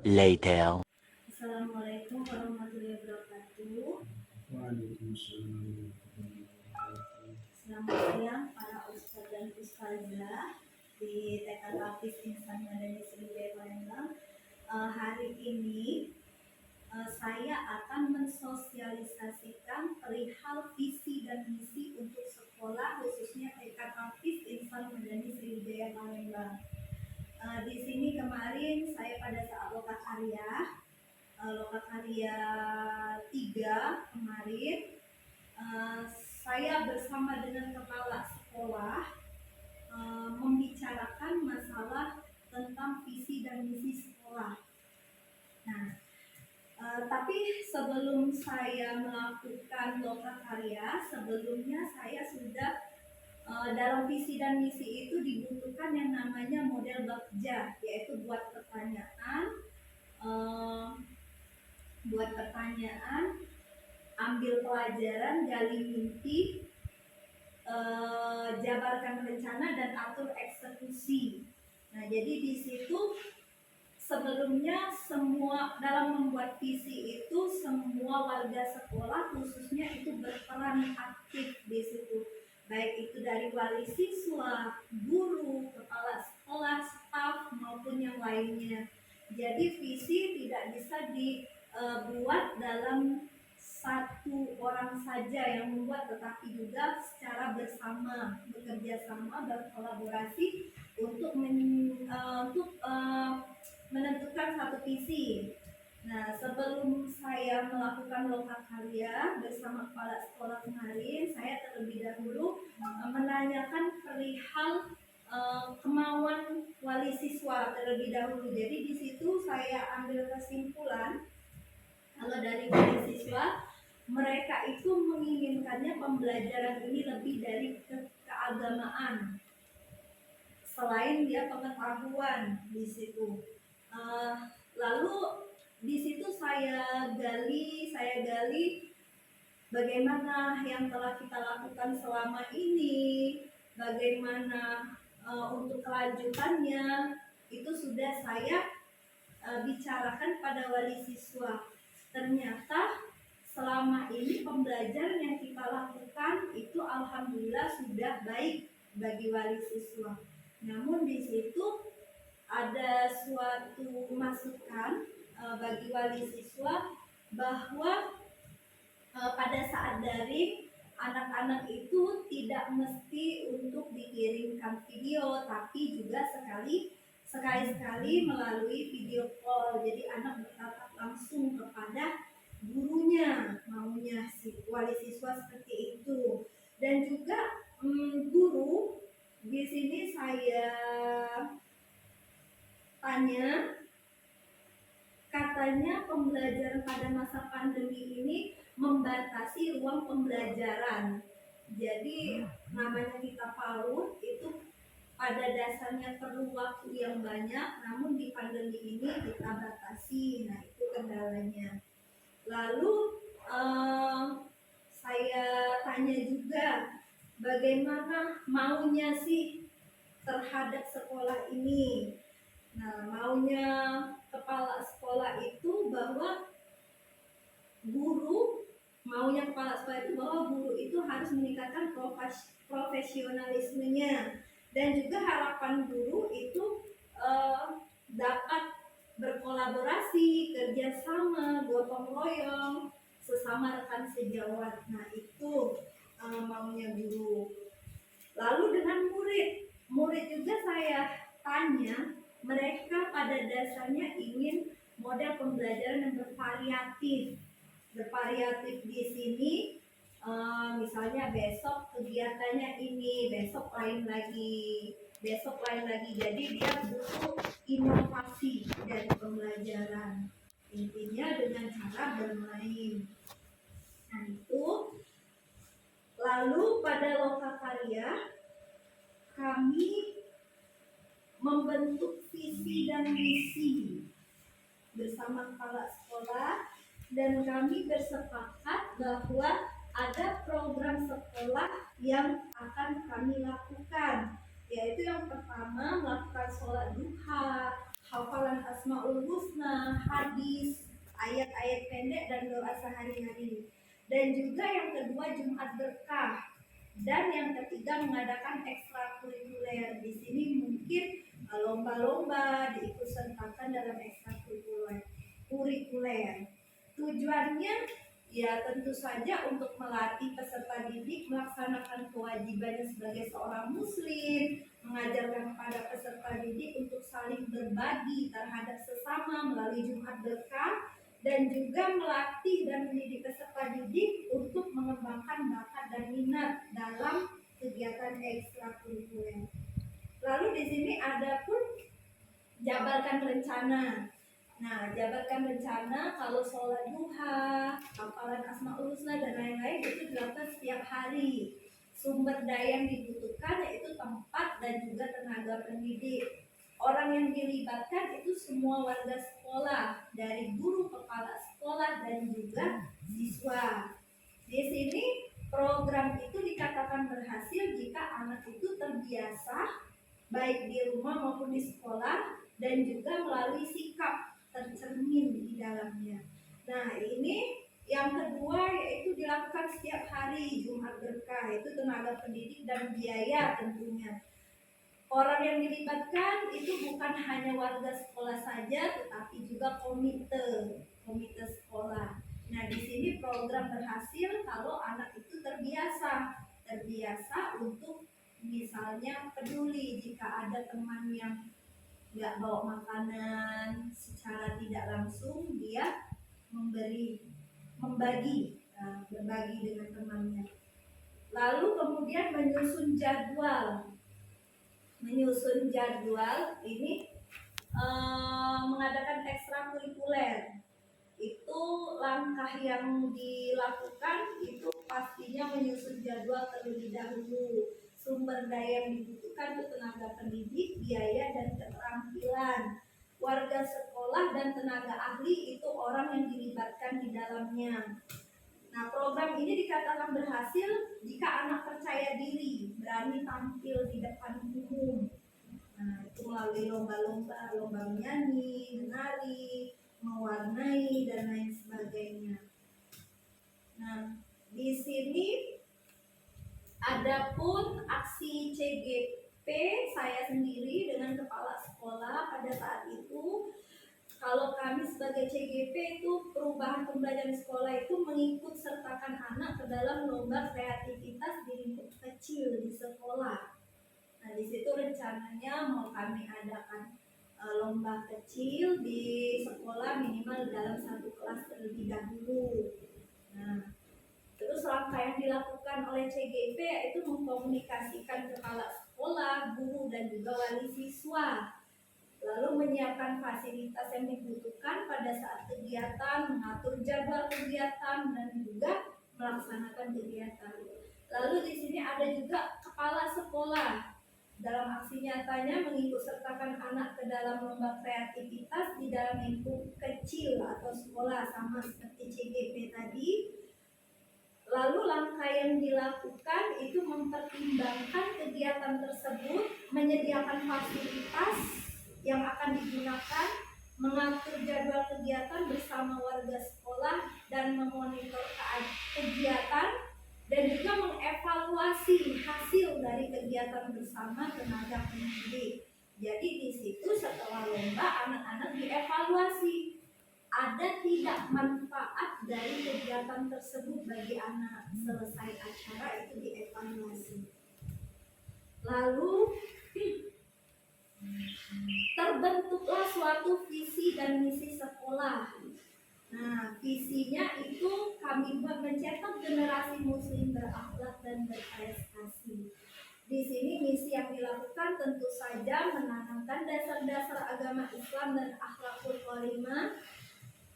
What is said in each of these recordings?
later. Assalamualaikum warahmatullahi wabarakatuh. Waalaikumsalam. Selamat siang para ustadz dan ustazah di TK Hafiz Insan Madani Sriwijaya Palembang. Hari ini saya akan mensosialisasikan perihal visi dan misi untuk sekolah, khususnya TK Hafiz Insan Madani Sriwijaya Palembang. Di sini kemarin saya pada saat lokakarya 3 kemarin, saya bersama dengan kepala sekolah membicarakan masalah tentang visi dan misi sekolah. Nah, tapi sebelum saya melakukan lokakarya, sebelumnya saya sudah dalam visi dan misi itu dibutuhkan yang namanya model bakja, yaitu buat pertanyaan, ambil pelajaran, gali mimpi, jabarkan rencana dan atur eksekusi. Nah, jadi di situ sebelumnya semua dalam membuat visi itu semua warga sekolah khususnya itu berperan aktif di situ. Baik itu dari wali siswa, guru, kepala sekolah, staf maupun yang lainnya. Jadi visi tidak bisa dibuat dalam satu orang saja yang membuat, tetapi juga secara bersama, bekerja sama, berkolaborasi untuk menentukan satu visi. Nah, sebelum saya melakukan lokakarya bersama kepala sekolah kemarin, saya terlebih dahulu menanyakan perihal kemauan wali siswa terlebih dahulu. Jadi di situ saya ambil kesimpulan kalau dari wali siswa, mereka itu menginginkannya pembelajaran ini lebih dari keagamaan, selain dia pengetahuan di situ. Lalu di situ saya gali bagaimana yang telah kita lakukan selama ini, bagaimana untuk kelanjutannya, itu sudah saya bicarakan pada wali siswa. Ternyata selama ini pembelajaran yang kita lakukan itu alhamdulillah sudah baik bagi wali siswa. Namun di situ ada suatu masukan bagi wali siswa bahwa pada saat daring anak-anak itu tidak mesti untuk dikirimkan video, tapi juga sekali-sekali melalui video call. Jadi anak bertatap langsung kepada gurunya, maunya si wali siswa seperti itu. Dan juga guru di sini saya tanya, katanya pembelajaran pada masa pandemi ini membatasi ruang pembelajaran. Jadi namanya kita PAUD itu pada dasarnya perlu waktu yang banyak, namun di pandemi ini kita batasi. Nah, itu kendalanya. Lalu saya tanya juga bagaimana maunya sih terhadap sekolah ini. Nah, maunya kepala sekolah itu bahwa guru itu harus meningkatkan profesionalismenya, dan juga harapan guru itu dapat berkolaborasi, kerjasama, gotong royong sesama rekan sejawat. Nah, itu maunya guru. Lalu dengan murid juga saya tanya, mereka pada dasarnya ingin model pembelajaran yang bervariatif di sini. Misalnya besok kegiatannya ini, besok lain lagi. Jadi dia butuh inovasi dari pembelajaran, intinya dengan cara bermain. Nah, itu. Lalu pada lokakarya kami membentuk visi dan misi bersama kepala sekolah, dan kami bersepakat bahwa ada program sekolah yang akan kami lakukan, yaitu yang pertama melakukan sholat duha, hafalan Asmaul Husna, hadis, ayat-ayat pendek dan doa sehari-hari. Dan juga yang kedua Jumat Berkah. Dan yang ketiga mengadakan ekstrakurikuler. Di sini mungkin lomba-lomba diikutsertakan dalam ekstrakurikuler. Tujuannya ya tentu saja untuk melatih peserta didik melaksanakan kewajibannya sebagai seorang muslim, mengajarkan kepada peserta didik untuk saling berbagi terhadap sesama melalui Jumat Berkah, dan juga melatih dan mendidik peserta didik untuk mengembangkan bakat dan minat dalam kegiatan ekstrakurikuler. Lalu di sini ada pun jabarkan rencana. Nah, jabarkan rencana kalau sholat duha, hafalan Asmaul Husna dan lain-lain itu dilakukan setiap hari. Sumber daya yang dibutuhkan yaitu tempat dan juga tenaga pendidik. Orang yang dilibatkan itu semua warga sekolah, dari guru, kepala sekolah, dan juga siswa. Di sini program itu dikatakan berhasil jika anak itu terbiasa baik di rumah maupun di sekolah, dan juga melalui sikap tercermin di dalamnya. Nah, ini yang kedua yaitu dilakukan setiap hari Jumat Berkah, itu tenaga pendidik dan biaya tentunya. Orang yang dilibatkan itu bukan hanya warga sekolah saja, tetapi juga komite sekolah. Nah, di sini program berhasil kalau anak itu terbiasa untuk misalnya peduli jika ada teman yang nggak bawa makanan, secara tidak langsung dia berbagi dengan temannya. Lalu kemudian menyusun jadwal ini mengadakan ekstrakurikuler. Itu langkah yang dilakukan itu pastinya menyusun jadwal terlebih dahulu. Sumber daya yang dibutuhkan itu tenaga pendidik, biaya, dan keterampilan. Warga sekolah dan tenaga ahli itu orang yang dilibatkan di dalamnya. Nah, program ini dikatakan berhasil jika anak percaya diri, berani tampil di depan umum. Nah, itu melalui lomba-lomba menyanyi, menari, mewarnai, dan lain sebagainya. Nah, di sini adapun aksi CGP saya sendiri dengan kepala sekolah pada saat itu, kalau kami sebagai CGP itu perubahan pembelajaran sekolah itu mengikut sertakan anak ke dalam lomba kreativitas di lingkup kecil di sekolah. Nah, di situ rencananya mau kami adakan lomba kecil di sekolah minimal dalam satu kelas terlebih dahulu. Nah, terus langkah yang dilakukan oleh CGP yaitu mengkomunikasikan kepala sekolah, guru, dan juga wali siswa. Lalu menyiapkan fasilitas yang dibutuhkan pada saat kegiatan, mengatur jadwal kegiatan, dan juga melaksanakan kegiatan. Lalu di sini ada juga kepala sekolah. Dalam aksi nyatanya mengikutsertakan anak ke dalam lomba kreativitas di dalam lingkup kecil atau sekolah sama seperti CGP tadi. Lalu langkah yang dilakukan itu mempertimbangkan kegiatan tersebut, menyediakan fasilitas yang akan digunakan, mengatur jadwal kegiatan bersama warga sekolah, dan memonitor kegiatan, dan juga mengevaluasi hasil dari kegiatan bersama tenaga pendidik. Jadi di situ setelah lomba anak-anak dievaluasi, ada tidak manfaat dari kegiatan tersebut bagi anak. Selesai acara itu dievaluasi. Lalu terbentuklah suatu visi dan misi sekolah. Nah, visinya itu kami buat mencetak generasi muslim berakhlak dan berprestasi. Di sini misi yang dilakukan tentu saja menanamkan dasar-dasar agama Islam dan akhlakul karimah,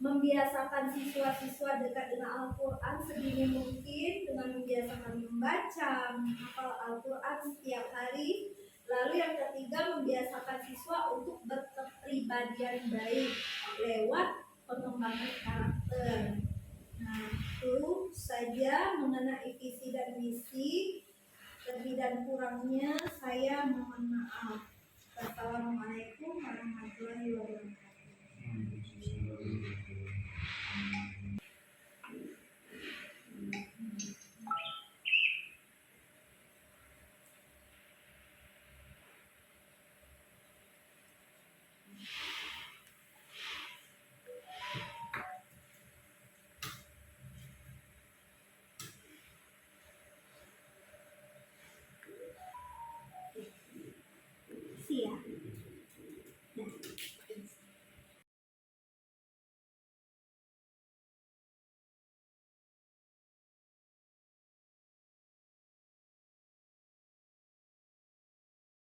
membiasakan siswa-siswa dekat dengan Al-Quran sedini mungkin dengan membiasakan membaca, menghafal Al-Quran setiap hari. Lalu yang ketiga, membiasakan siswa untuk berkepribadian baik lewat pengembangan karakter. Nah, itu saja mengenai visi dan misi. Lebih dan kurangnya saya mohon maaf.